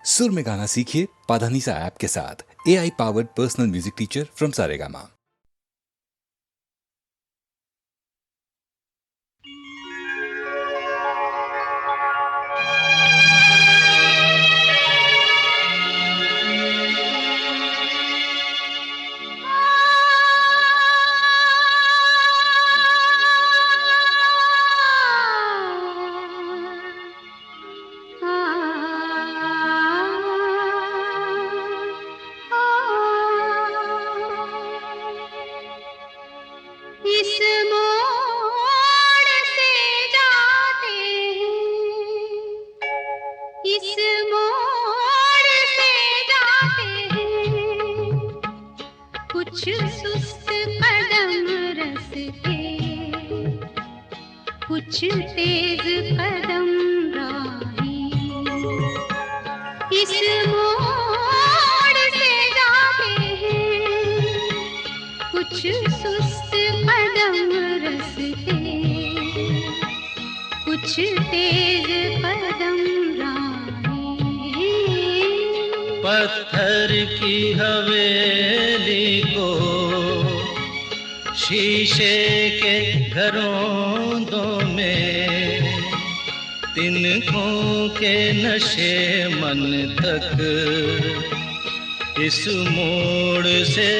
सुर में गाना सीखिए पाधानीसा ऐप के साथ। AI powered personal music teacher from Saregama. इस मोड़ से जाते हैं, इस मोड़ से जाते हैं, कुछ सुस्त कदम रस्ते, कुछ तेज कदम राही। इस मोड़ से जाते हैं, कुछ सुस्त कदम रस्ते, कुछ तेज कदम राही। पत्थर की हवेली को शीशे के घरों में, तिनकों के नशे मन तक इस मोड़ से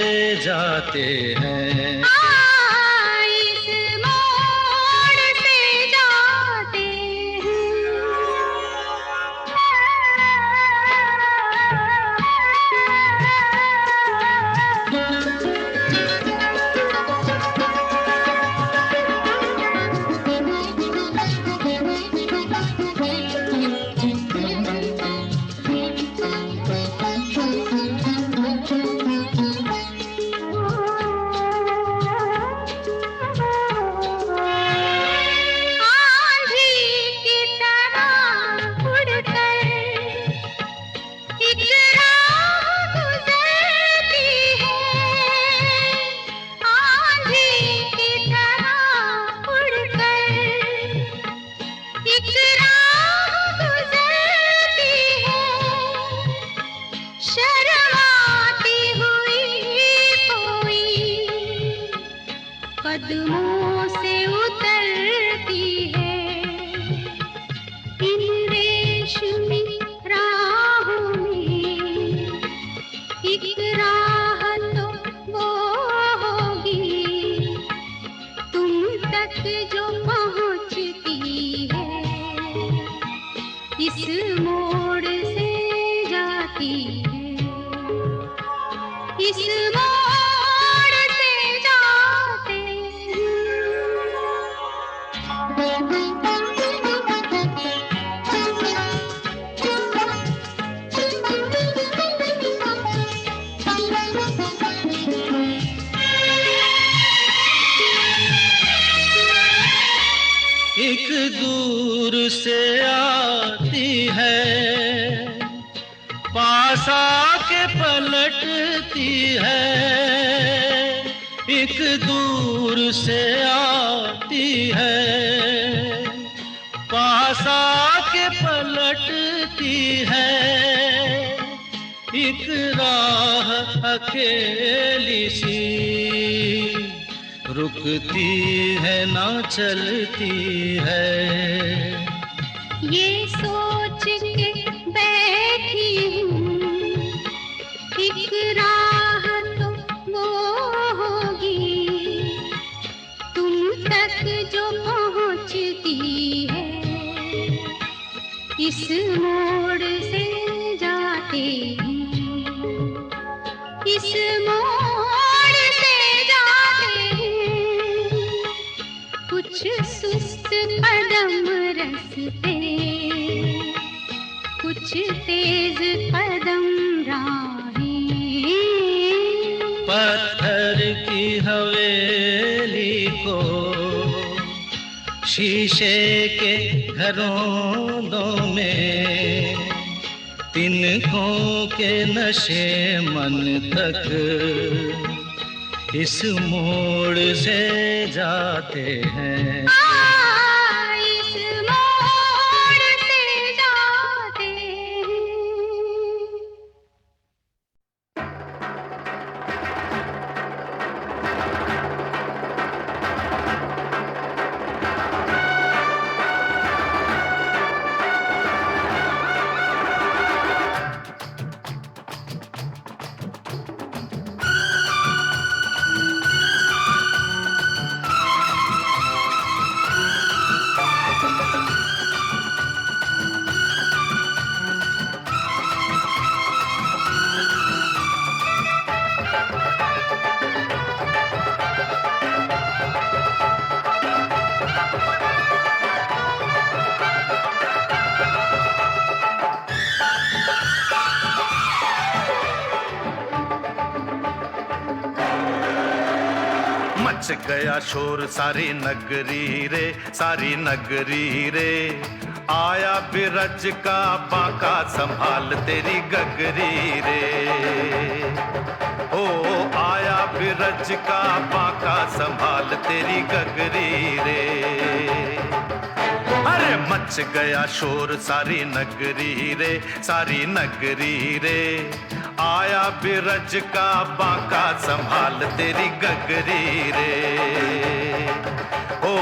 जाते हैं। इस मोड़ से जाते कदमों से उतरती है, इन रेशमी राहों में एक राह तो वो होगी तुम तक जो पहुंचती है, इस मोड़ से जाती है, इस मोड़ से जाते एक दूर से आती है, पास आके पलटती है। एक दूर से आती है, पास आके पलटती है। एक राह अकेली सी रुकती है ना चलती है। ये सोच के बैठी हूँ, एक राह तो वो होगी तुम तक जो पहुँचती है, इस मोड़ से जाते हैं, इस मोड़ से जाते हैं, कुछ सुस्त कदम रस्ते, कुछ तेज कदम राही। पत्थर की हवेली को शीशे के घरों में, तिनकों के नशे मन तक इस मोड़ से जाते हैं। इस मोड़ से जाते हैं। मच गया शोर सारी नगरी रे, सारी नगरी रे। आया बिरज का बांका संभाल तेरी गगरी रे। ओ आया बिरज का बांका संभाल तेरी गगरी रे। अरे मच गया शोर सारी नगरी रे, सारी नगरी रे। आया बिरज का बांका संभाल तेरी गगरी रे। ओ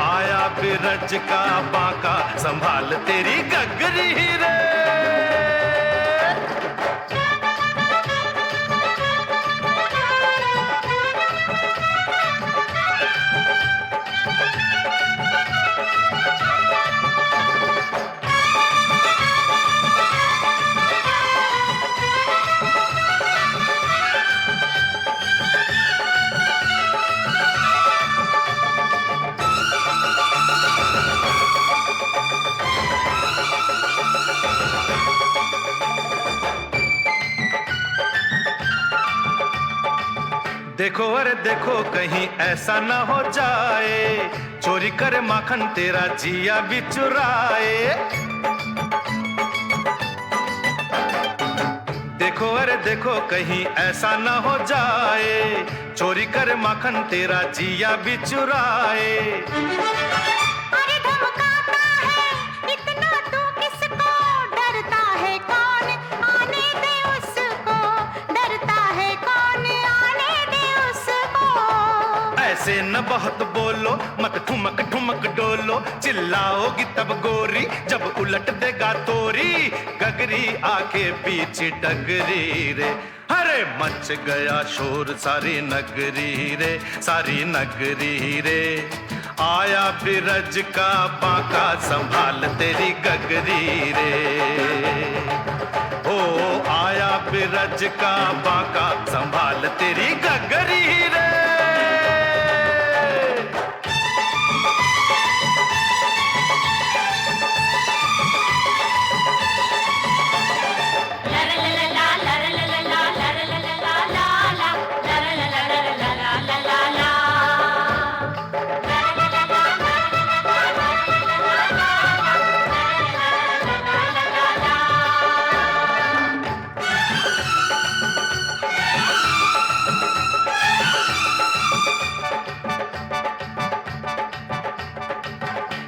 आया बिरज का बांका संभाल तेरी गगरी रे। देखो अरे देखो कहीं ऐसा ना हो जाए, चोरी करे माखन तेरा जिया भी चुराए। देखो अरे देखो कहीं ऐसा ना हो जाए, चोरी करे माखन तेरा जिया भी चुराए। अरे धमकाता है इतना तू किसको, डरता है कौन आने दे उसको, डरता है कौन आने दे उसको। ऐसे न बहुत बोलो, मत ठुमक ठुमक डोलो, चिल्लाओगी तब गोरी जब उलट देगा तोरी गगरी आके बीच डगरी रे। अरे मच गया शोर सारी नगरी रे, सारी नगरी रे। आया बिरज का बांका संभाल तेरी गगरी रे। ओ आया बिरज का बांका संभाल तेरी गगरी रे।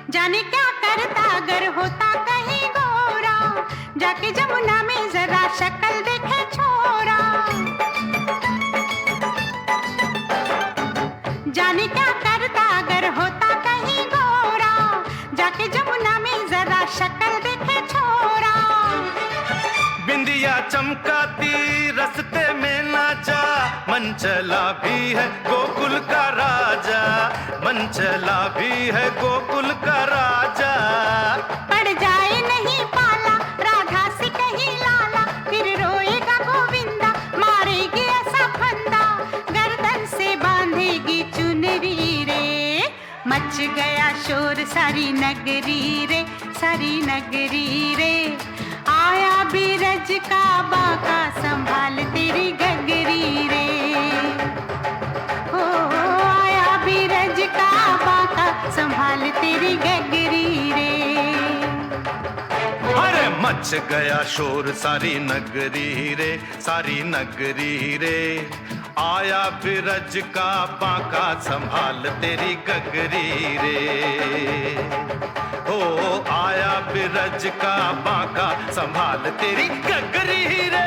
जाने क्या करता अगर होता कहीं गोरा, जाके जमुना में जरा शक्ल देखे छोरा। जाने क्या करता अगर होता कहीं गोरा, जाके जमुना में जरा शक्ल देखे छोरा। बिंदिया चमकाती रस्ते में ना जा, मन चला भी है गोकुल का राजा, मन चला भी है गोकुल का राजा। पड़ जाए नहीं पाला राधा से कहीं लाला, फिर रोएगा गोविंदा मारेगी ऐसा फंदा, गर्दन से बांधेगी चुनरी रे। मच गया शोर सारी नगरी रे, सारी नगरी रे। आया बिरज का बांका संभाल तेरी गगरी रे। ओ आया बिरज का बांका संभाल तेरी गगरी रे। अरे मच गया शोर सारी नगरी रे, सारी नगरी रे। आया बिरज का बांका संभाल तेरी गगरी रे। ओ आया बिरज का बांका संभाल तेरी गगरी रे।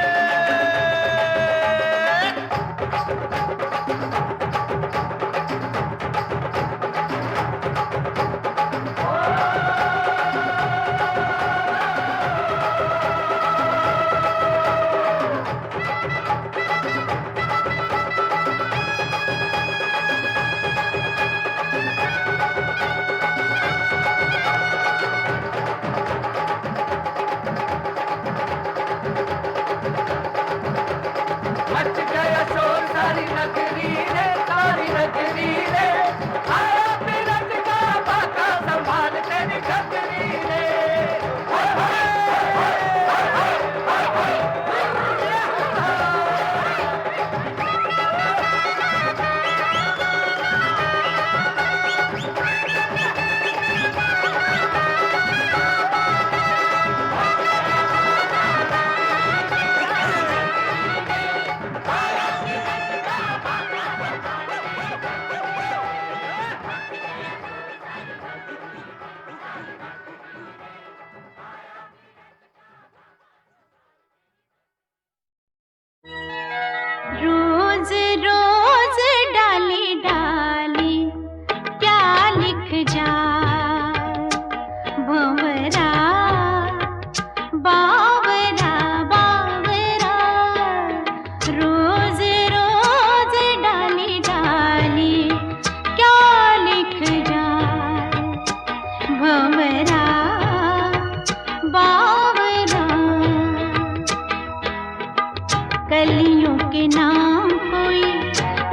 कलियों के नाम कोई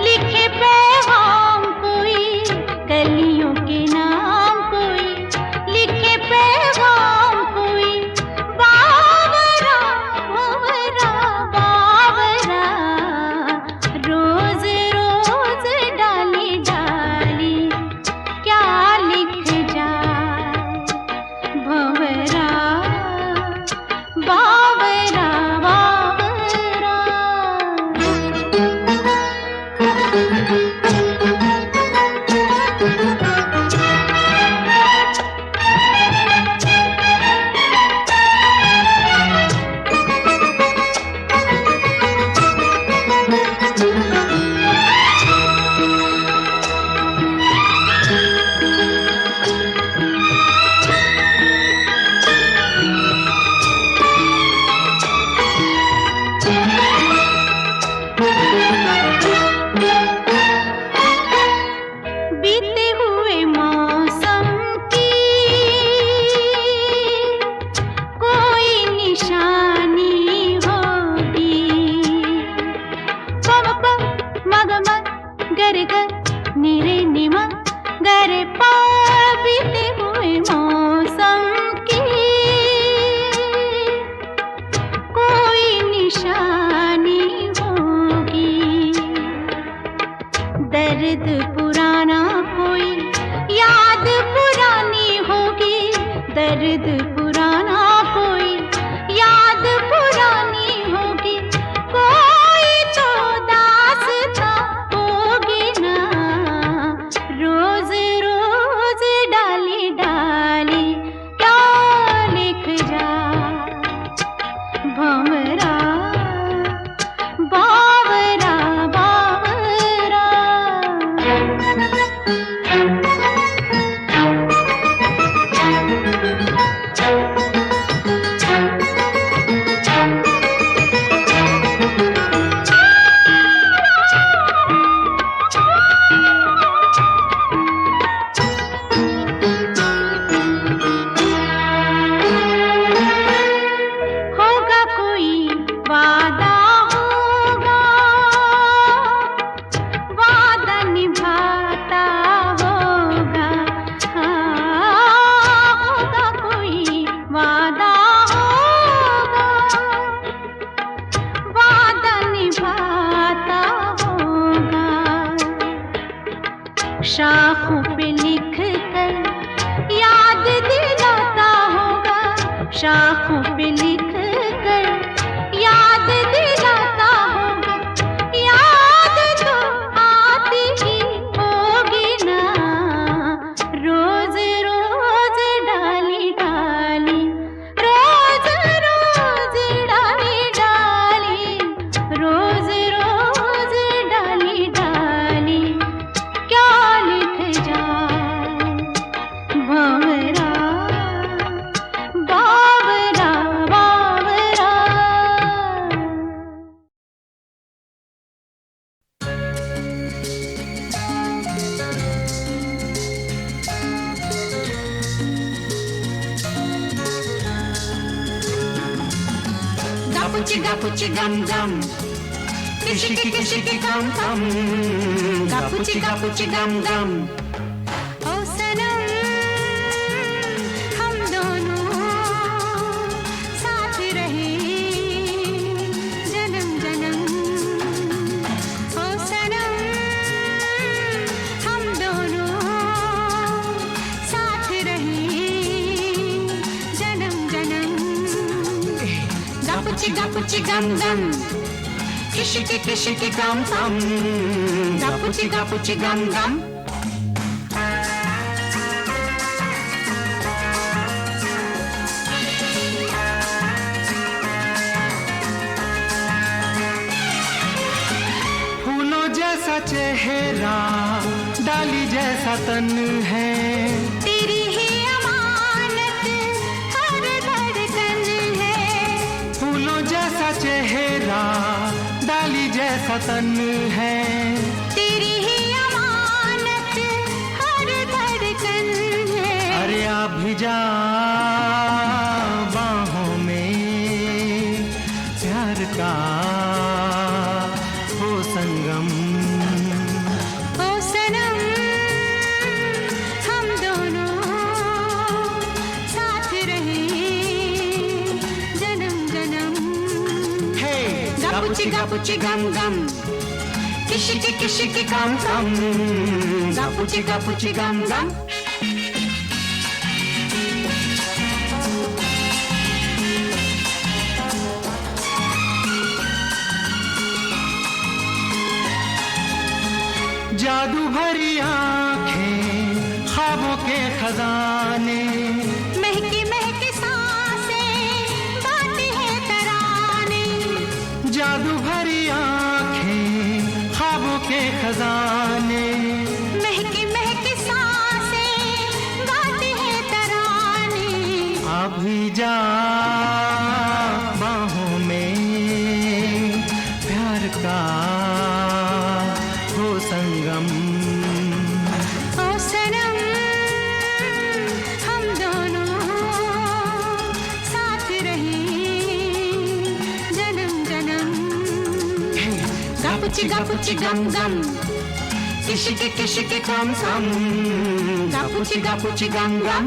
लिखे पैगाम कोई, कलियों के नाम कोई लिखे पैगाम कोई, बावरा बावरा बावरा, रोज रोज डाली डाली क्या लिख जाए भंवरा बावरा बावरा। बीते हुए मौसम की कोई निशानी होगी, पम पम मग मग गर गर निरे निमा गर पा, बीते हुए मौसम की कोई निशानी होगी, दर्द पुराना कोई याद पुरानी होगी, दर्द पुराना कोई याद पुरानी होगी, कोई तो दास्तां होगी ना, रोज रोज डाली डाली क्या लिख जाए भंवरा बावरा बावरा। होगा कोई वादा होगा, वादा निभाता होगा, हाँ होगा कोई वादा होगा, वादा निभाता होगा, शाखों पे लिख कर याद दिलाता होगा, शाखों पे लिख कर याद दिलाता होगा, याद तो आती ही होगी ना, रोज रोज डाली डाली, रोज रोज डाली डाली, रोज रोज डाली डाली क्या लिख जाए भंवरा बावरा बावरा। Gapuchi gum gum, kishiki gum gum, gapuchi gum gum. ओ सनम हम दोनों साथ रहे जन्म जन्म, ओ सनम हम दोनों साथ रहे जन्म जन्म, Gapuchi gum gum, kishiki gum gum, gapuchi gum gum. फूलों जैसा चेहरा, डाली जैसा तन है, तेरी ही अमानत हर धड़कन है, फूलों जैसा चेहरा, डाली जैसा तन है, तेरी ही अमानत हर धड़कन है। अरे आ भी जा बाहों में प्यार का संगम। ओ सनम हम दोनों साथ रहे जन्म जन्म। हे Gapuchi gapuchi gum gum. Kishiki gum gum. Gapuchi gum gum. जादू भरी आंखें, ख्वाबों के खजाने, महकी महकी सांसें गाती है तराने। जादू भरी आंखें, ख्वाबों के खजाने, महकी महकी सांसें गाती है तराने। अभी जा बाहों में प्यार का हो संगम। ओ सनम हम दोनों साथ रहे जन्म जन्म। Gapuchi gum gum. Kishiki gum gum. Gapuchi gum gum.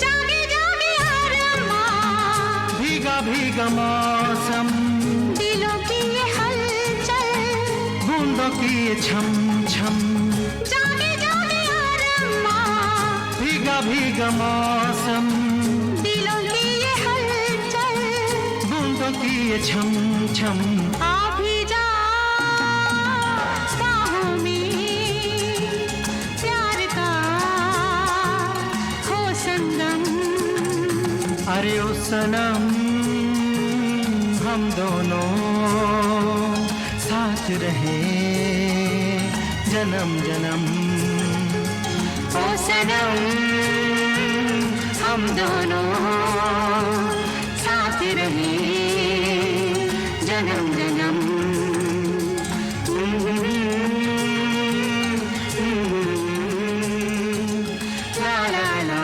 जागे जागे अरमान, भीगा भीगा मौसम, दिलों की ये हलचल। बूंदों की ये छम छम। जागे जागे अरमान, भीगा भीगा मौसम, दिलों की ये हलचल। बूंदों की ये छम छम। आ भी जा बाहों में प्यार का हो संगम। अरे ओ सनम हम दोनों साथ रहे जन्म जन्म। ओ सनम हम दोनों साथ रहे जन्म जन्म। ला ला ला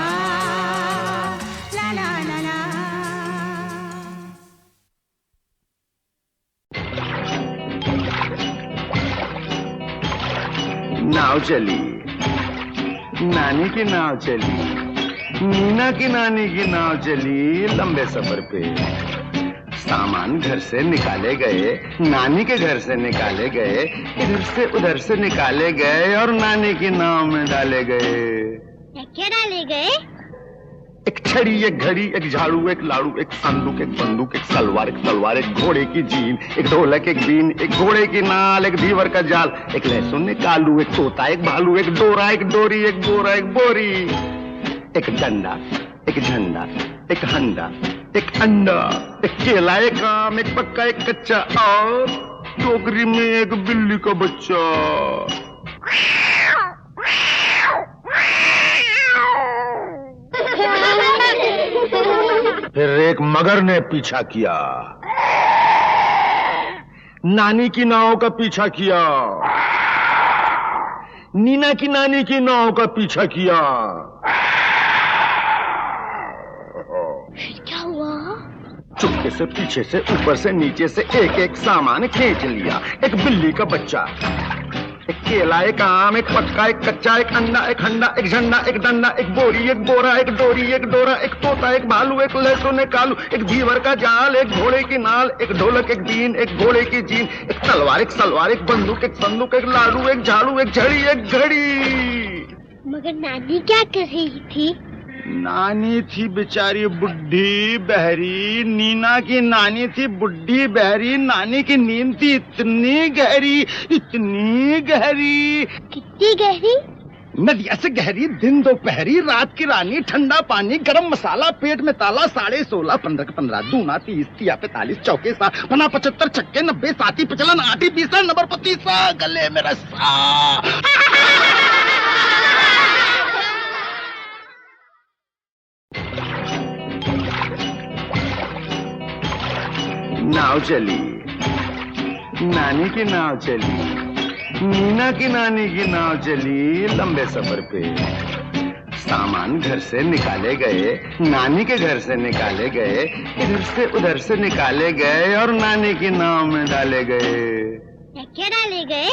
ला ला ला ला। नाव चली, नानी की नाव चली, मीना की नानी की नाव चली लंबे सफर पे। सामान घर से निकाले गए, नानी के घर से निकाले गए, इधर से उधर से निकाले गए और नानी की नाव में डाले गए। क्या डाले गए? एक छड़ी, एक घड़ी, एक झाड़ू, एक लाड़ू, एक संदूक, एक बंदूक, एक सलवार, एक तलवार, एक घोड़े की जीन, एक ढोलक, एक बीन, एक घोड़े की नाल, एक धीवर का जाल, एक लहसुन, एक आलू, एक तोता, एक भालू, एक डोरा, एक डोरी, एक बोरा, एक बोरी, एक डंडा, एक झंडा, एक हंडा, एक अंडा, एक केला, एक आम, एक पक्का, एक कच्चा और टोकरी में एक बिल्ली का बच्चा। फिर एक मगर ने पीछा किया, नानी की नाव का पीछा किया, नीना की नानी की नाव का पीछा किया। क्या हुआ? चुपके से पीछे से ऊपर से नीचे से एक एक सामान खींच लिया। एक बिल्ली का बच्चा, एक केला, एक आम, एक पक्का, एक कच्चा, एक अंडा, एक हंडा, एक झंडा, एक डंडा, एक बोरी, एक बोरा, एक डोरी, एक डोरा, एक तोता, एक भालू, एक लहसुन, एक आलू, एक धीवर का जाल, एक घोड़े की नाल, एक ढोलक, एक बीन, एक घोड़े की जीन, एक तलवार, एक सलवार, एक बंदूक, एक संदूक, एक लाडू, एक झाड़ू, एक झड़ी, एक घड़ी। मगर नानी क्या कर रही थी? नानी थी बेचारी बुढ़ी बहरी, नीना की नानी थी बुढ़ी बहरी। नानी की नींद थी इतनी गहरी, इतनी गहरी। कितनी गहरी? नदिया से गहरी, दिन दोपहरी, रात की रानी, ठंडा पानी, गरम मसाला, पेट में ताला, 16.5, 15 के 15, दूना 30, 30 45, चौके 60, 50 75, छक्के 90, 7 55, 8 20, नंबर 25, गले में रस्सा। नाव चली, नानी की नाव चली, नीना की नानी की नाव चली लंबे सफर पे। सामान घर से निकाले गए, नानी के घर से निकाले गए, इधर से उधर से निकाले गए और नानी की नाव में डाले गए। क्या डाले गए?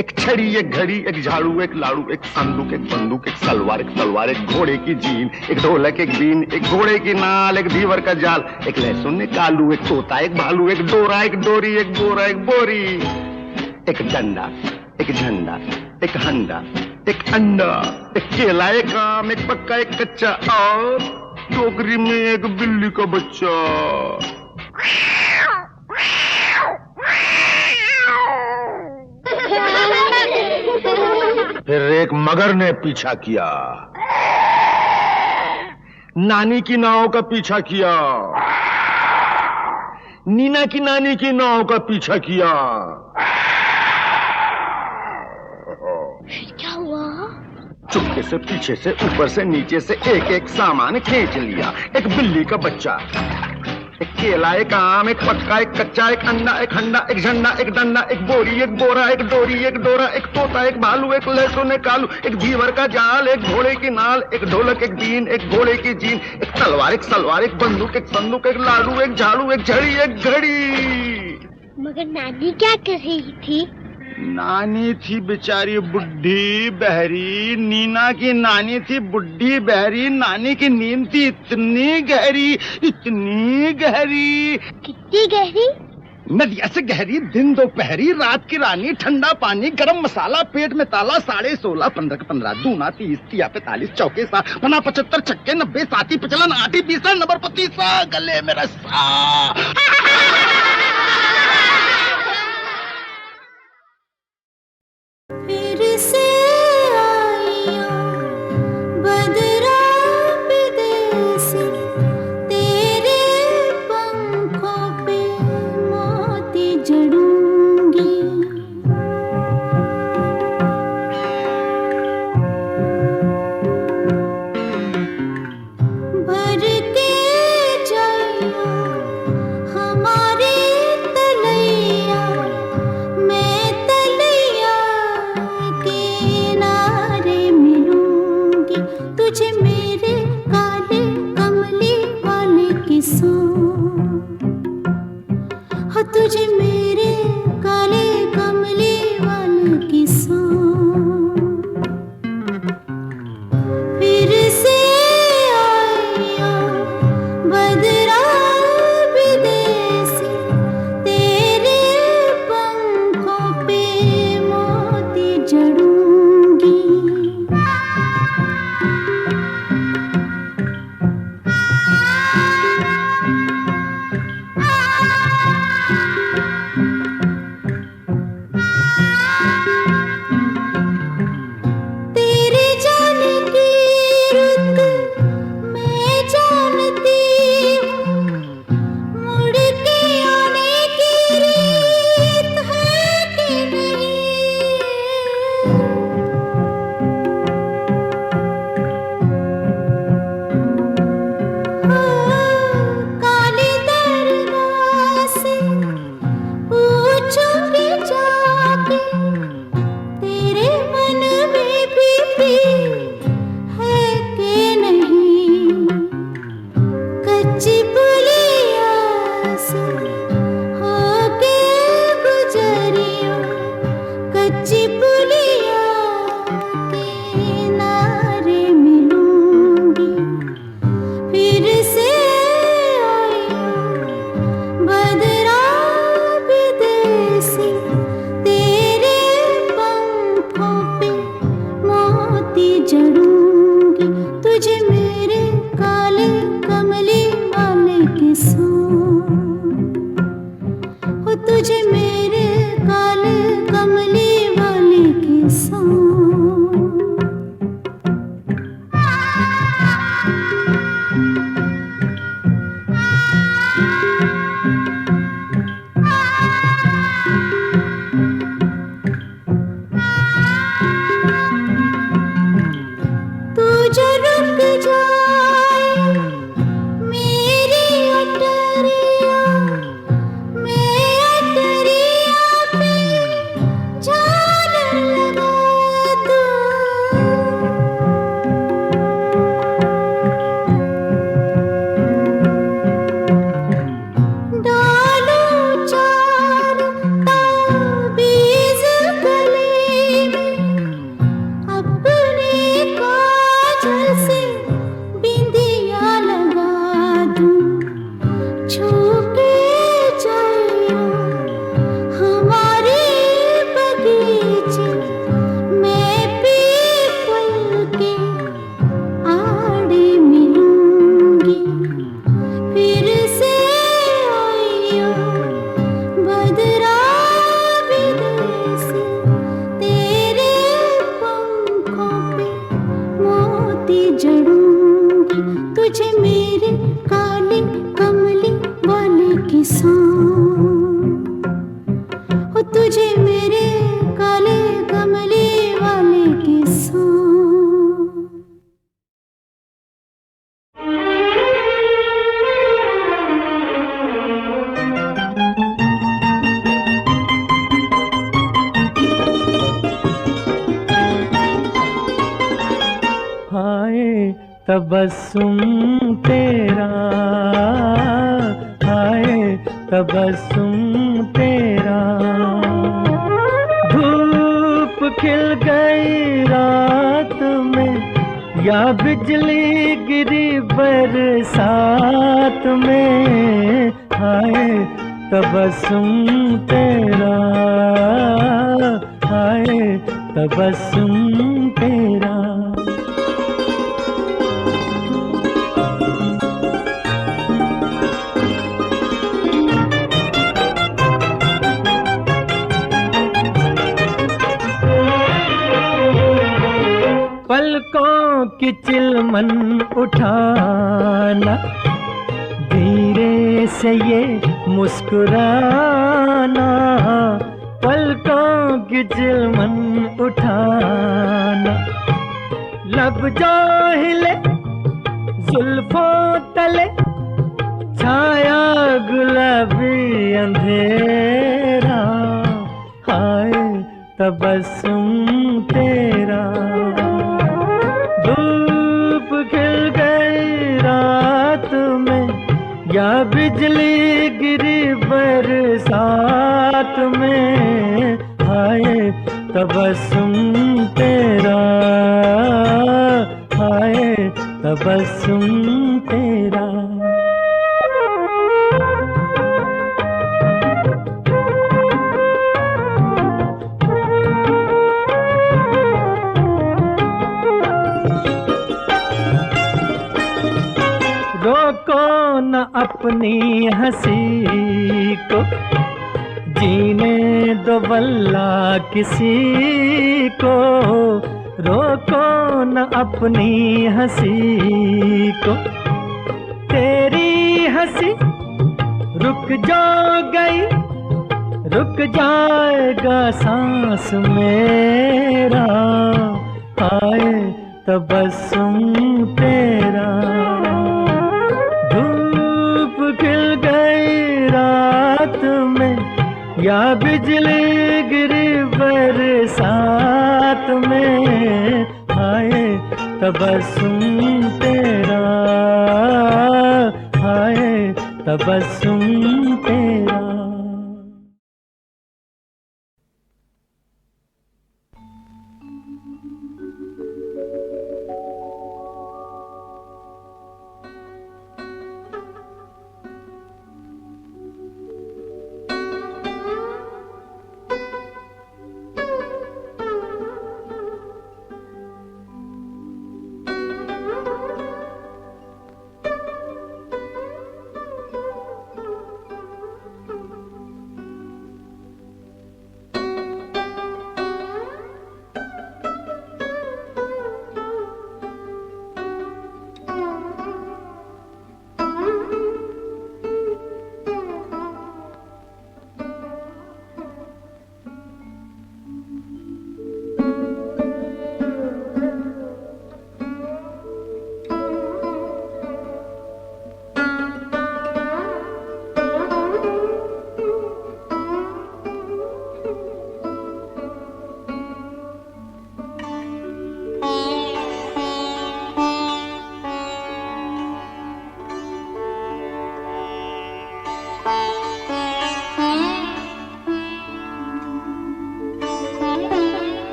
एक छड़ी, एक घड़ी, एक झाड़ू, एक लाड़ू, एक संदूक, एक बंदूक, एक सलवार, एक तलवार, एक घोड़े की जीन, एक ढोलक, एक बीन, एक घोड़े की नाल, एक दीवर का जाल, एक लहसुन, एक आलू, एक तोता, एक भालू, एक डोरा, एक डोरी, एक बोरा, एक बोरी, एक डंडा, एक झंडा, एक हंडा, एक अंडा, एक केला, एक आम, एक पक्का, एक कच्चा और टोकरी में एक बिल्ली का बच्चा। फिर एक मगर ने पीछा किया, नानी की नाव का पीछा किया, नीना की नानी की नाव का पीछा किया। क्या हुआ? चुपके से पीछे से ऊपर से नीचे से एक एक सामान खींच लिया। एक बिल्ली का बच्चा, एक केला, एक आम, एक पक्का, एक कच्चा, एक अंडा, एक हंडा, एक झंडा, एक डंडा, एक बोरी, एक बोरा, एक डोरी, एक डोरा, एक तोता, एक भालू, एक लहसुन, एक आलू, एक दीवर का जाल, एक घोड़े की नाल, एक ढोलक, एक बीन, एक घोड़े की जीन, एक तलवार, एक सलवार, एक बंदूक, एक संदूक, एक लाडू, एक झाड़ू, एक झड़ी, एक घड़ी। मगर नानी क्या कर रही थी? नानी थी बेचारी बुढ़ी बहरी। नीना की नानी थी बुढ़ी बहरी। नानी की नींद थी इतनी गहरी, इतनी गहरी। कितनी गहरी? नदिया से गहरी, दिन दोपहरी, रात की रानी, ठंडा पानी, गरम मसाला, पेट में ताला, 16.5, 15 के 15, दूना 30, 45, चौके 60, 75, छक्के 90, 7 55, 8 20, नंबर 25, गले में रस्सा। फिर से आइयो बदरा विदेसी, तेरे पंखों पे मोती जड़ूंगी। भर के जाइयो हमारी तलैया, मैं तलैया किनारे मिलूंगी। तुझे मेरे काले कमली वाले किस्सों, हो तुझे मेरे काले कमली वाले किस्सों। फिर से आइयो बदरा विदेसी, तेरे पंखों पे मोती जड़ूंगी। तेरे जाने की रुत मैं जानती हूँ, मुड़ के आने की रीत है कि नहीं। काली दरगाह से पूछूंगी जाके, तेरे मन में बीती है कि नहीं। कच्ची पुलिया से होके गुजरियो, कच्ची पुलिया किनारे मिलूंगी। फिर से आइयो बदरा विदेसी, तेरे पंखों पे मोती जड़ूंगी। तुझे मेरे काले कमली वाले किस्सों, हो तुझे मेरे काले कमली वाले तुझे मेरे काले कमली वाले की सौं, ओ तुझे मेरे काले कमली वाले की सौं। तबस्सुम तेरा, हाय तबस्सुम तेरा, धूप खिल गई रात में या बिजली गिरी बरसात में, हाय तबस्सुम तेरा, हाय तबस्सुम तेरा। पलकों की चिलमन उठाना, धीरे से ये मुस्कुराना, पलकों की चिलमन उठाना, लब जो हिले जुल्फों तले, छाया गुलाबी अंधेरा, हाय तबस्सुम तेरा, धूप खिल गई रात में या बिजली गिरी बरसात में, हाय तबस्सुम तेरा, हाय तबस्सुम तेरा। रोको न अपनी हंसी को, जीने दो वल्ला किसी को, रोको न अपनी हंसी को, तेरी हंसी रुक जो गई रुक जाएगा सांस मेरा, हाय तबस्सुम तेरा, धूप खिल गई रात में या बिजली गिरी बरसात में, हाय तबस्सुम तेरा, हाय तबस्सुम तेरा।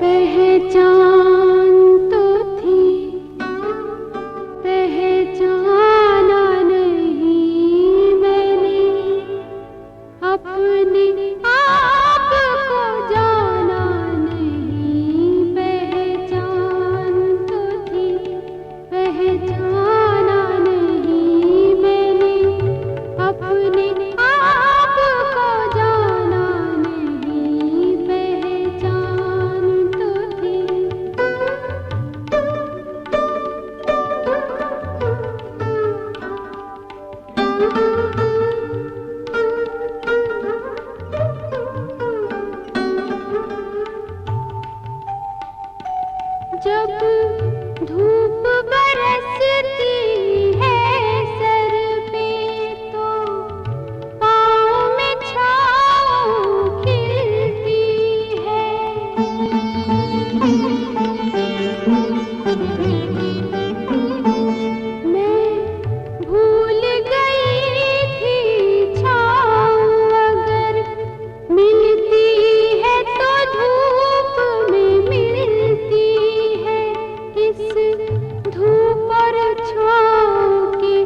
पहचान तो थी, पहचाना नहीं मैंने, अपने आप को जाना नहीं। पहचान तो थी, पहचाना नहीं मैंने, अपने आप को जाना नहीं। पहचान तो थी। जब धूप बरसती है सर पे तो पाँव में छाँव खिलती है। मैं भूल गई थी छाँव अगर मिलती है तो धूप में मिलती है। इस धूप और छाँव के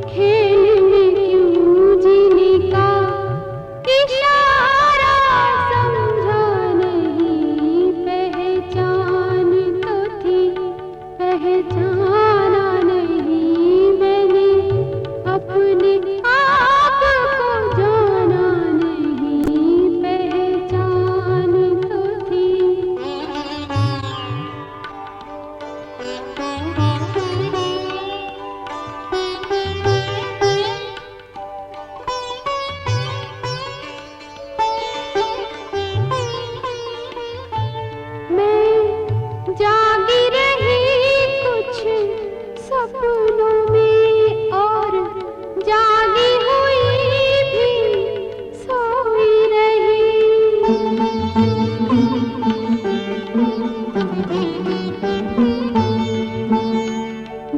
खेल में क्यों जीने का इशारा समझा नहीं। पहचान तो थी, पहचाना नहीं मैंने, अपने आप को जाना नहीं। पहचान तो थी। मैं जागी रही कुछ सपनों में और जागी हुई भी सोई रही।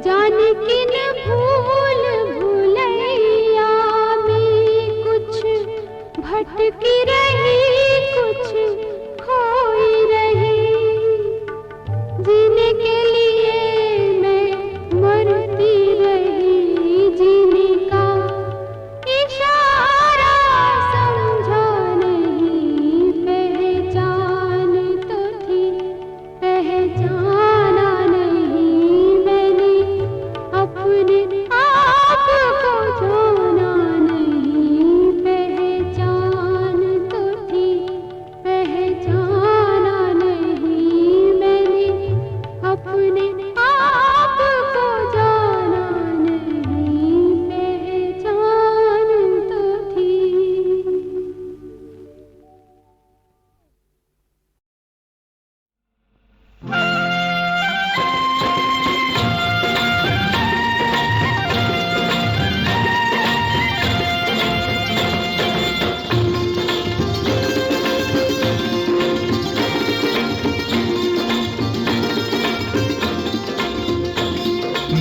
जाने किन भूल भुलैया में कुछ भटकी रही, कुछ खोई रही। जीने के लिए मैं मरती रही, जीने का इशारा समझा नहीं। पहचान तो थी, पहचाना नहीं मैंने, अपने आप को जाना नहीं। पहचान तो थी, पहचाना नहीं मैंने, अपने आप को जाना नहीं। पहचान तो थी।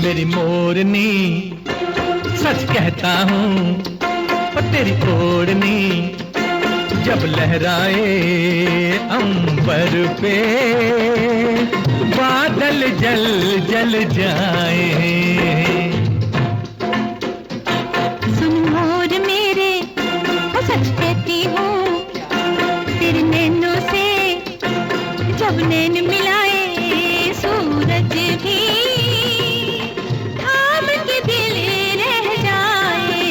मेरी मोरनी सच कहता हूँ, और तेरी ओढ़नी जब लहराए अंबर पे बादल जल जल जाए। सुन मोर मेरे, वो सच कहती हूँ, तेरे नैनों से जब नैन मिलाए सूरज भी थाम के दिल रह जाए।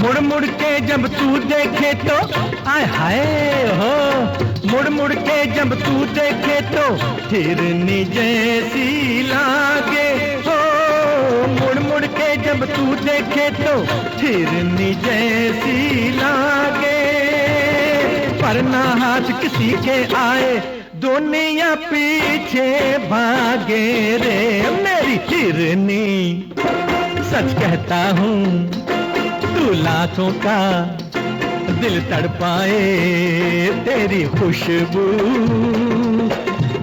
मुड़ मुड़ के जब तू देखे तो आय हाय हो, मुड़ मुड़ के जब तू देखे तो हिरनी जैसी लागे हो, मुड़ मुड़ के जब तू देखे तो हिरनी जैसी लागे। पर ना हाथ किसी के आए दुनिया पीछे भागे रे मेरी हिरनी, सच कहता हूँ तू लाखों का दिल तड़पाए, तेरी खुशबू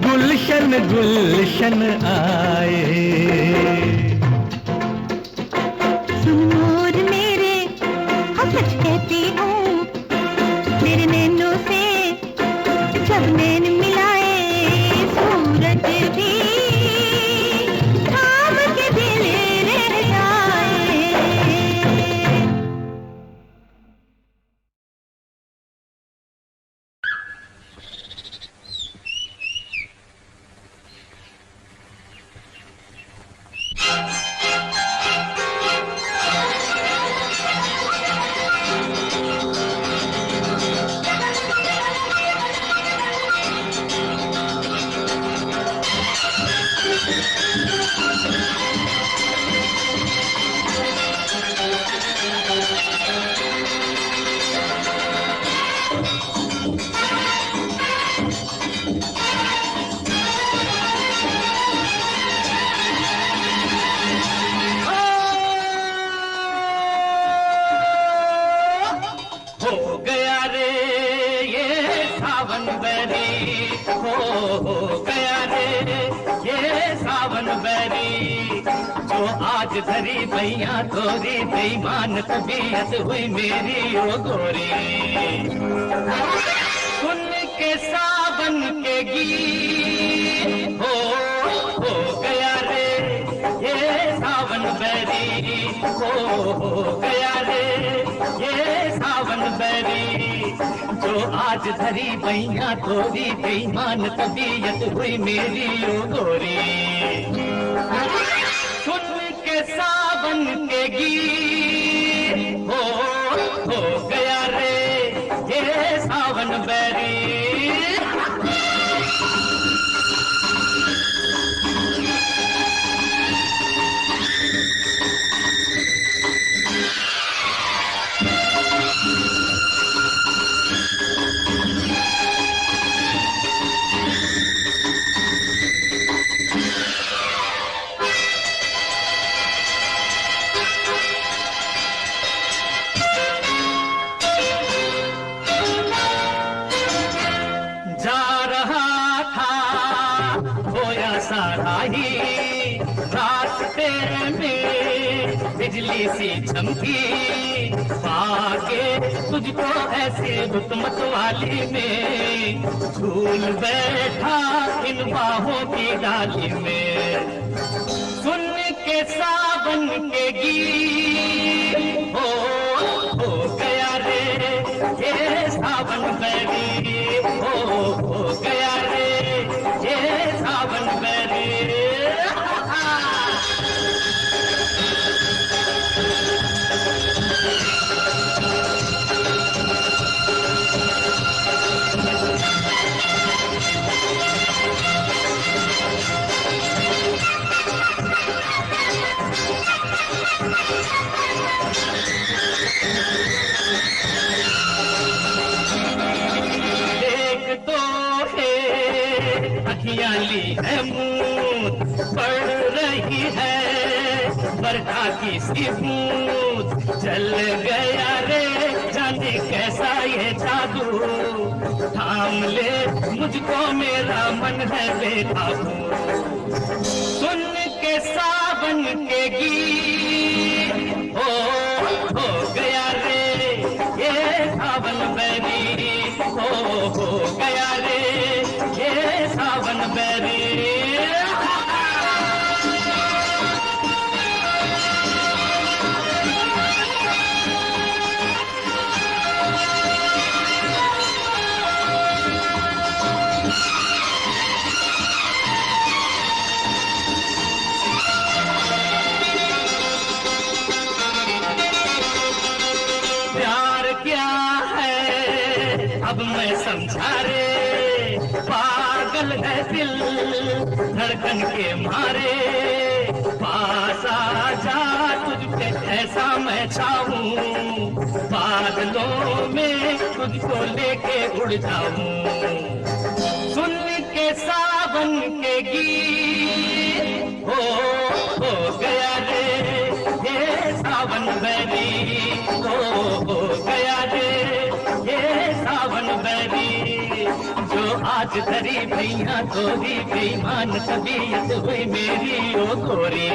गुलशन गुलशन आए। सुन मोर मेरे हाँ सच कहती हूँ, मेरे नैनों से जब नैन मिलाए सूरज भी थाम के दिल रह जाए। हो गया रे ये सावन बैरी, हो गया रे ये सावन बैरी, जो आज धरी भैया तोरी बेईमान तबीयत हुई मेरी ओ गोरी। सुन के सावन के गीत हो गया रे ये सावन बैरी, हो गया रे ये सावन बैरी, जो आज धरी भैया तोरी बेईमान तबीयत हुई मेरी ओ गोरी। सुन के सावन के गीत हो गया रे ये सावन बैरी। रास्ते में बिजली सी चमकी, आगे तुझको ऐसे हुकमत वाली में झूल बैठा इन बाहों की डाली में। सुन के सावन के गीत हो गया रे ये सावन बैरी, हो गया रे ये सावन बैरी। देख तो है अखियाली है मूद पड़ रही है, बरखा की सी बूंद चल गया रे जाने कैसा ये जादू, थाम ले मुझको मेरा मन है बेकाबू। सुन के सावन के गीत हो गया रे ये सावन बैरी, हो गया रे ये सावन बैरी। अब मैं समझा रे, पागल है दिल धड़कन के मारे, पास आ जा तुझ पे ऐसा मैं चाहूं, बादलों में तुझको लेके उड़ जाऊं, सुन के सावन के गीत हो गया रे ये सावन बैरी, हो गया रे ये सावन बैरी, जो आज धरी भैया तोरी बेईमान तबीयत हुई मेरी ओ गोरी,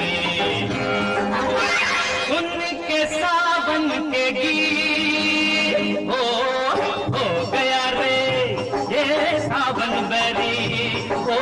सुन के सावन के गीत हो गया रे ये सावन बैरी, हो